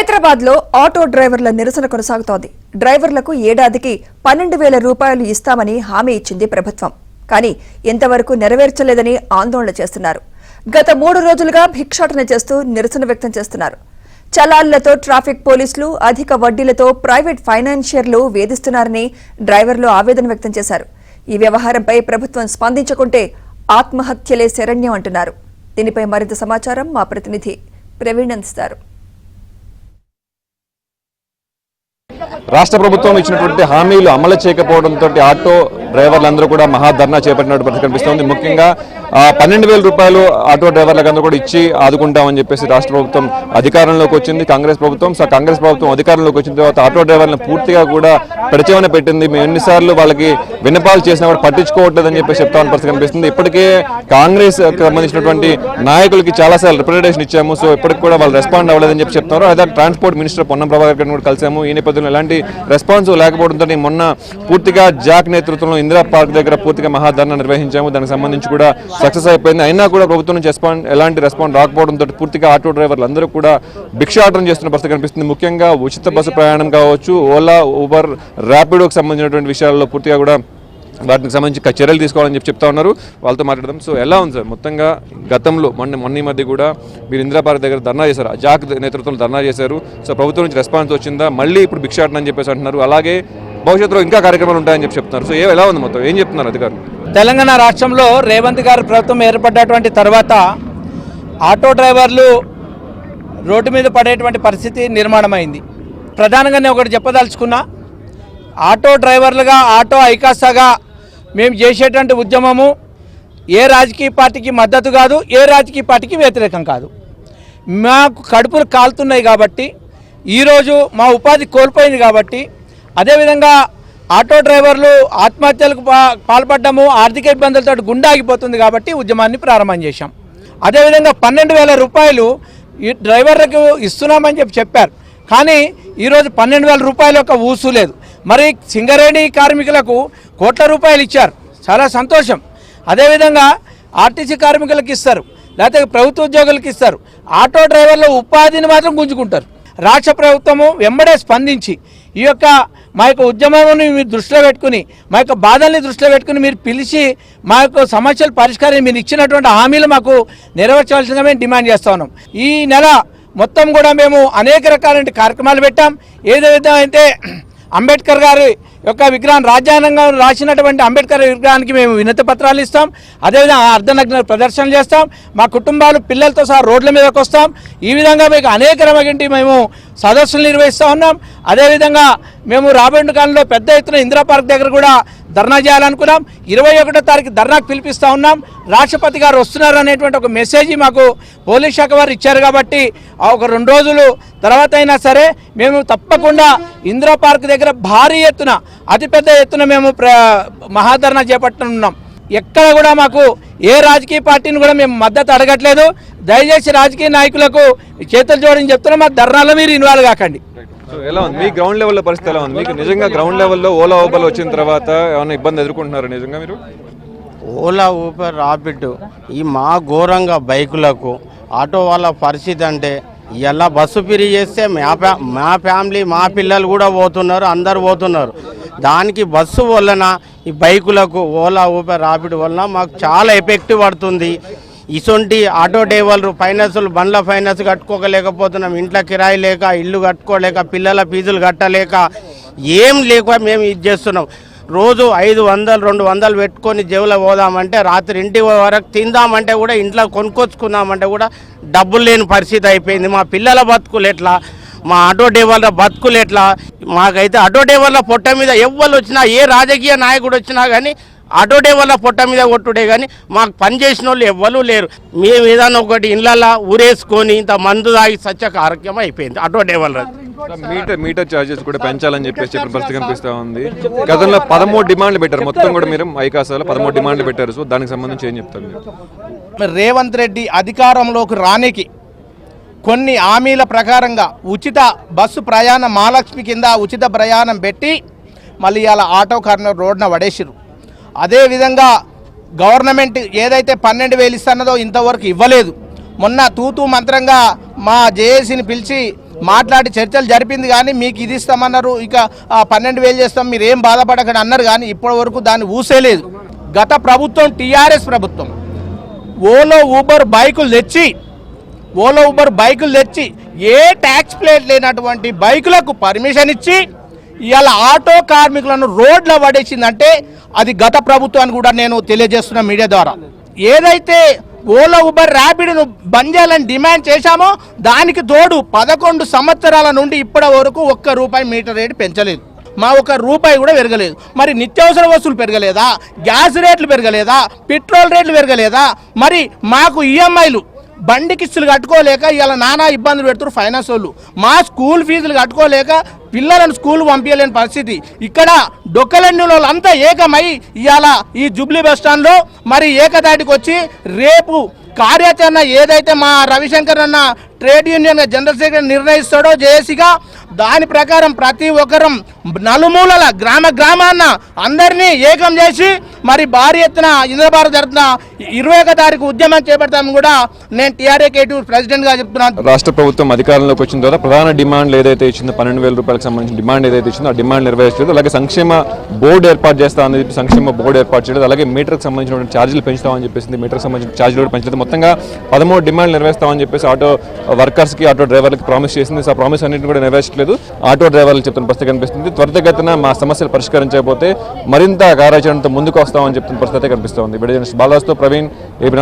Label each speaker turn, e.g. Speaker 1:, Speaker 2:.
Speaker 1: హైదరాబాద్ లో ఆటో డ్రైవర్ల నిరసన కొనసాగుతోంది. డ్రైవర్లకు ఏడాదికి 12,000 రూపాయలు ఇస్తామని హామీ ఇచ్చింది ప్రభుత్వం. కానీ ఇంతవరకు నెరవేర్చలేదని ఆందోళన చేస్తున్నారు. గత 3 రోజులుగా భిక్షాటన చేస్తూ నిరసన వ్యక్తం చేస్తున్నారు. చలాన్లతో ట్రాఫిక్ పోలీసులు, అధిక వడ్డీలతో ప్రైవేట్ ఫైనాన్షియర్లు వేధిస్తున్నారని డ్రైవర్లు ఆవేదన వ్యక్తం చేశారు. ఈ వ్యవహారంపై ప్రభుత్వం స్పందించకుంటే ఆత్మహత్యలే శరణ్యం అంటున్నారు. దీనిపై మరింత సమాచారం మా ప్రతినిధి ప్రవీణ్ అందిస్తారు.
Speaker 2: రాష్ట్ర ప్రభుత్వం ఇచ్చినటువంటి హామీలు అమలు చేయకపోవడంతో ఆటో డ్రైవర్లందరూ కూడా మహాధర్నా చేపట్టినట్టు పరిస్థితి కనిపిస్తోంది. ముఖ్యంగా 12,000 రూపాయలు ఆటో డ్రైవర్లందరూ కూడా ఇచ్చి ఆదుకుంటామని చెప్పేసి రాష్ట్ర ప్రభుత్వం అధికారంలోకి వచ్చింది. కాంగ్రెస్ ప్రభుత్వం అధికారంలోకి వచ్చిన తర్వాత ఆటో డ్రైవర్లను పూర్తిగా కూడా పరిచయం పెట్టింది. మేము ఎన్నిసార్లు వాళ్ళకి విన్నపాలు చేసినా కూడా పట్టించుకోవట్లేదని చెప్పేసి చెప్తామని పరిస్థితి కనిపిస్తుంది. ఇప్పటికే కాంగ్రెస్ సంబంధించినటువంటి నాయకులకి చాలాసార్లు రిప్రజెంటేషన్ ఇచ్చాము. సో ఇప్పటికి కూడా వాళ్ళు రెస్పాండ్ అవ్వలేదని చెప్పి చెప్తున్నారు. అదే ట్రాన్స్పోర్ట్ మినిస్టర్ పొన్నం ప్రభాకర్ గారిని కూడా కలిసాము. ఈ నేపథ్యంలో ఎలాంటి రెస్పాన్స్ లేకపోవడంతో మొన్న పూర్తిగా జాక్ నేతృత్వంలో ఇందిరా పార్క్ దగ్గర పూర్తిగా మహాధర్నా నిర్వహించాము. దానికి సంబంధించి కూడా సక్సెస్ అయిపోయింది. అయినా కూడా ప్రభుత్వం నుంచి ఎలాంటి రెస్పాన్స్ రాకపోవడంతో పూర్తిగా ఆటో డ్రైవర్లు అందరూ కూడా భిక్షాటన చేస్తున్న పరిస్థితి కనిపిస్తుంది. ముఖ్యంగా ఉచిత బస్సు ప్రయాణం కావచ్చు, ఓలా, ఊబర్, ర్యాపిడోకి సంబంధించినటువంటి విషయాల్లో పూర్తిగా కూడా వాటికి సంబంధించి చర్యలు తీసుకోవాలని చెప్తా ఉన్నారు. వాళ్ళతో మాట్లాడదాం. సో ఎలా ఉంది సార్ మొత్తంగా గతంలో మొన్న ఈ మధ్య కూడా మీరు ఇందిరా పార్క్ దగ్గర ధర్నా చేశారు, జాక్ నేతృత్వంలో ధర్నా చేశారు. సో ప్రభుత్వం నుంచి రెస్పాన్స్ వచ్చిందా? మళ్ళీ ఇప్పుడు భిక్షాటన అని చెప్పేసి అంటున్నారు. అలాగే భవిష్యత్తులో ఇంకా కార్యక్రమాలు ఉంటాయని చెప్పి చెప్తున్నారు. సో ఎలా ఉంది మొత్తం, ఏం చెప్తున్నారు అధికారులు?
Speaker 3: తెలంగాణ రాష్ట్రంలో రేవంత్ గారి ప్రభుత్వం ఏర్పడ్డటువంటి తర్వాత ఆటో డ్రైవర్లు రోడ్డు మీద పడేటువంటి పరిస్థితి నిర్మాణమైంది. ప్రధానంగా నేను ఒకటి చెప్పదలుచుకున్నా, ఆటో డ్రైవర్లుగా, ఆటో ఐకాసాగా మేము చేసేటువంటి ఉద్యమము ఏ రాజకీయ పార్టీకి మద్దతు కాదు, ఏ రాజకీయ పార్టీకి వ్యతిరేకం కాదు. మాకు కడుపులు కాలుతున్నాయి కాబట్టి, ఈరోజు మా ఉపాధి కోల్పోయింది కాబట్టి, అదేవిధంగా ఆటో డ్రైవర్లు ఆత్మహత్యలకు పాల్పడ్డము, ఆర్థిక ఇబ్బందులతో గుండాగిపోతుంది కాబట్టి ఉద్యమాన్ని ప్రారంభం చేశాం. అదేవిధంగా 12,000 రూపాయలు ఈ డ్రైవర్లకు ఇస్తున్నామని చెప్పారు. కానీ ఈరోజు 12,000 రూపాయల యొక్క ఊసు లేదు. మరి సింగరేణి కార్మికులకు కోట్ల రూపాయలు ఇచ్చారు, చాలా సంతోషం. అదేవిధంగా ఆర్టీసీ కార్మికులకు ఇస్తారు, లేకపోతే ప్రభుత్వ ఉద్యోగులకు ఇస్తారు. ఆటో డ్రైవర్ల ఉపాధిని మాత్రం గుంజుకుంటారు. రాష్ట్ర ప్రభుత్వము వెంబడే స్పందించి ఈ యొక్క మా యొక్క ఉద్యమాన్ని మీరు దృష్టిలో పెట్టుకుని, మా యొక్క బాధల్ని దృష్టిలో పెట్టుకుని మీరు పిలిచి మా యొక్క సమస్యల పరిష్కారం మీరు ఇచ్చినటువంటి హామీలు మాకు నెరవేర్చవలసిందిగా మేము డిమాండ్ చేస్తూ ఉన్నాం. ఈ నెల మొత్తం కూడా మేము అనేక రకాలైన కార్యక్రమాలు పెట్టాం. ఏదైతే అయితే అంబేద్కర్ గారి యొక్క విగ్రహం, రాజ్యాంగంగా రాసినటువంటి అంబేద్కర్ విగ్రహానికి మేము వినతి పత్రాలు ఇస్తాం. అదేవిధంగా అర్ధనగ్న ప్రదర్శనలు చేస్తాం. మా కుటుంబాలు పిల్లలతో సహా రోడ్ల మీదకి వస్తాం. ఈ విధంగా మీకు అనేక రకమైన మేము సదస్సులు నిర్వహిస్తూ ఉన్నాం. అదేవిధంగా మేము రాబోయే కాలంలో పెద్ద ఎత్తున ఇందిరా పార్క్ దగ్గర కూడా ధర్నా చేయాలనుకున్నాం. 21వ తారీఖు ధర్నాకు పిలిపిస్తూ ఉన్నాం. రాష్ట్రపతి గారు వస్తున్నారు అనేటువంటి ఒక మెసేజ్ మాకు పోలీస్ శాఖ వారు ఇచ్చారు. కాబట్టి ఒక 2 రోజులు తర్వాత అయినా సరే మేము తప్పకుండా ఇందిరా పార్క్ దగ్గర భారీ ఎత్తున, అతిపెద్ద ఎత్తున మేము మహాధర్నా చేపట్టనున్నాం. ఎక్కడ కూడా మాకు ఏ రాజకీయ పార్టీని కూడా మేము మద్దతు అడగట్లేదు. దయచేసి రాజకీయ నాయకులకు చేతులు జోడించి చెప్తున్నాం, మా ధర్నాలో మీరు ఇన్వాల్వ్ కాకండి.
Speaker 2: ఎలా ఉంది మీ గ్రౌండ్ లెవెల్లో పరిస్థితి? ఎలా ఉంది మీకు? నిజంగా గ్రౌండ్ లెవెల్లో ఓలా ఊబర్ వచ్చిన తర్వాత ఏమైనా ఇబ్బంది ఎదుర్కొంటున్నారు నిజంగా మీరు?
Speaker 4: ఓలా, ఊబర్, రాపిడ్ ఈ మా ఘోరంగా బైకులకు ఆటో వాళ్ళ పరిస్థితి అంటే, ఇలా బస్సు ఫ్రీ చేస్తే మా ఫ్యామిలీ, మా పిల్లలు కూడా పోతున్నారు, అందరు పోతున్నారు. దానికి బస్సు వలన ఈ బైకులకు ఓలా, ఊబర్, రాపిడ్ వలన మాకు చాలా ఎఫెక్ట్ పడుతుంది. ఇటువంటి ఆటో డ్రైవర్లు ఫైనాన్సులు, బండ్ల ఫైనాన్స్ కట్టుకోలేకపోతున్నాం. ఇంట్లో కిరాయి లేక, ఇల్లు కట్టుకోలేక, పిల్లల ఫీజులు కట్టలేక, ఏం లేక మేము ఇది చేస్తున్నాం. రోజు 500, 200 పెట్టుకొని జేబులో పోదామంటే, రాత్రి ఇంటి వరకు తిందామంటే కూడా, ఇంట్లో కొనుక్కొచ్చుకుందామంటే కూడా డబ్బులు లేని పరిస్థితి అయిపోయింది. మా పిల్లల బతుకులు ఎట్లా, మా ఆటో డ్రైవర్ల బతుకులు ఎట్లా? మాకైతే ఆటో డ్రైవర్ల పొట్ట మీద ఎవ్వరు వచ్చినా, ఏ రాజకీయ నాయకుడు వచ్చినా కానీ ఆటో డ్రైవర్ల పొట్ట మీద కొట్టుడే కానీ మాకు పని చేసిన వాళ్ళు ఎవ్వరూ లేరు. మేము ఏదైనా ఒకటి ఇళ్ళల్లో ఊరేసుకొని ఇంత మందు తాగి సత్య కార్యక్రమం అయిపోయింది ఆటో డ్రైవర్ల.
Speaker 2: మీటర్ ఛార్జెస్ కూడా పెంచాలని చెప్పేసి చెప్పిన పరిస్థితి కనిపిస్తూ ఉంది. గతంలో 13 డిమాండ్లు పెట్టారు, మొత్తం కూడా మీరు ఐకాసాలో 13 డిమాండ్లు పెట్టారు. సో దానికి సంబంధించి ఏం చెప్తారు మీరు?
Speaker 3: రేవంత్ రెడ్డి అధికారంలోకి రానికి కొన్ని హామీల ప్రకారంగా ఉచిత బస్సు ప్రయాణం, మహాలక్ష్మి కింద ఉచిత ప్రయాణం పెట్టి మళ్ళీ అలా ఆటో కార్మికులు రోడ్డున పడేసిరు. అదేవిధంగా గవర్నమెంట్ ఏదైతే 12,000 ఇస్తున్నదో ఇంతవరకు ఇవ్వలేదు. మొన్న తూతూ మంత్రంగా మా జేఏసీని పిలిచి మాట్లాడి చర్చలు జరిపింది, కానీ మీకు ఇది ఇస్తామన్నారు, ఇక 12,000 చేస్తాం, మీరు ఏం బాధపడకండి అన్నారు, కానీ ఇప్పటి వరకు దాన్ని ఊసేలేదు. గత ప్రభుత్వం టీఆర్ఎస్ ప్రభుత్వం ఓలో ఊబర్ బైకులు తెచ్చి ఏ ట్యాక్స్ ప్లేట్ లేనటువంటి బైకులకు పర్మిషన్ ఇచ్చి ఇవాళ ఆటో కార్మికులను రోడ్ల పడేసిందంటే అది గత ప్రభుత్వాన్ని కూడా నేను తెలియజేస్తున్న మీడియా ద్వారా. ఏదైతే ఓలా ఊబర్ ర్యాపిడ్ను బంద్ చేయాలని డిమాండ్ చేశామో దానికి తోడు 11 సంవత్సరాల నుండి ఇప్పటి వరకు ₹1 మీటర్ రేటు పెంచలేదు, మా ₹1 కూడా పెరగలేదు. మరి నిత్యావసర వస్తువులు పెరగలేదా, గ్యాస్ రేట్లు పెరగలేదా, పెట్రోల్ రేట్లు పెరగలేదా, మరి మాకు ఈఎంఐలు బండి కిస్తులు కట్టుకోలేక ఇవాళ నానా ఇబ్బందులు పెడుతున్నారు ఫైనాన్స్ వాళ్ళు, మా స్కూల్ ఫీజులు కట్టుకోలేక పిల్లలను స్కూల్ పంపించలేని పరిస్థితి. ఇక్కడ డొక్కలన్నీ వాళ్ళంతా ఏకమై ఇవాళ ఈ జూబ్లీ బస్ స్టాండ్లో మరి ఏకతాటికి వచ్చి రేపు కార్యాచరణ ఏదైతే మా రవిశంకర్ అన్న ట్రేడ్ యూనియన్ జనరల్ సెక్రటరీ నిర్ణయిస్తాడో జేఏసీగా దాని ప్రకారం ప్రతి ఒక్కరం నలుమూలల గ్రామాన్న అందరినీ ఏకం చేసి మరి భారీ ఎత్తున ఇంద్రభారత్ జరుగుతున్న 21వ తారీఖు ఉద్యమం చేపడతామని కూడా నేను టీఆర్ఏ ప్రెసిడెంట్గా చెప్తున్నాను.
Speaker 2: రాష్ట్ర ప్రభుత్వం అధికారంలోకి వచ్చిన తర్వాత ప్రధాన డిమాండ్లు ఏదైతే ఇచ్చిందో ₹12,000 సంబంధించిన డిమాండ్ ఏదైతే ఇచ్చిందో ఆ డిమాండ్ నెరవేర్చలేదు. అలాగే సంక్షేమ బోర్డు ఏర్పాటు చేస్తామని చెప్పి సంక్షేమ బోర్డు ఏర్పాటు చేయలేదు. అలాగే మీటర్కి సంబంధించిన ఛార్జీలు పెంచుతామని చెప్పేసి మీటర్కి సంబంధించిన ఛార్జీలు కూడా పెంచలేదు. మొత్తంగా 13 డిమాండ్లు నెరవేర్స్తామని చెప్పేసి ఆటో వర్కర్స్కి ఆటో డ్రైవర్లకి ప్రామిస్ చేసింది. ఆ ప్రామిస్ అన్నింటిని కూడా నెరవేర్చలేదు. ఆటో డ్రైవర్లు చెప్తున్న పరిస్థితి కనిపిస్తుంది. త్వరితగతిన మా సమస్యలు పరిష్కరించకపోతే మరింత కార్యాచరణతో ముందుకు వస్తామని చెప్తున్న పరిస్థితి కనిపిస్తోంది. బాలాస్తో ప్రవీణ్, ఏబీ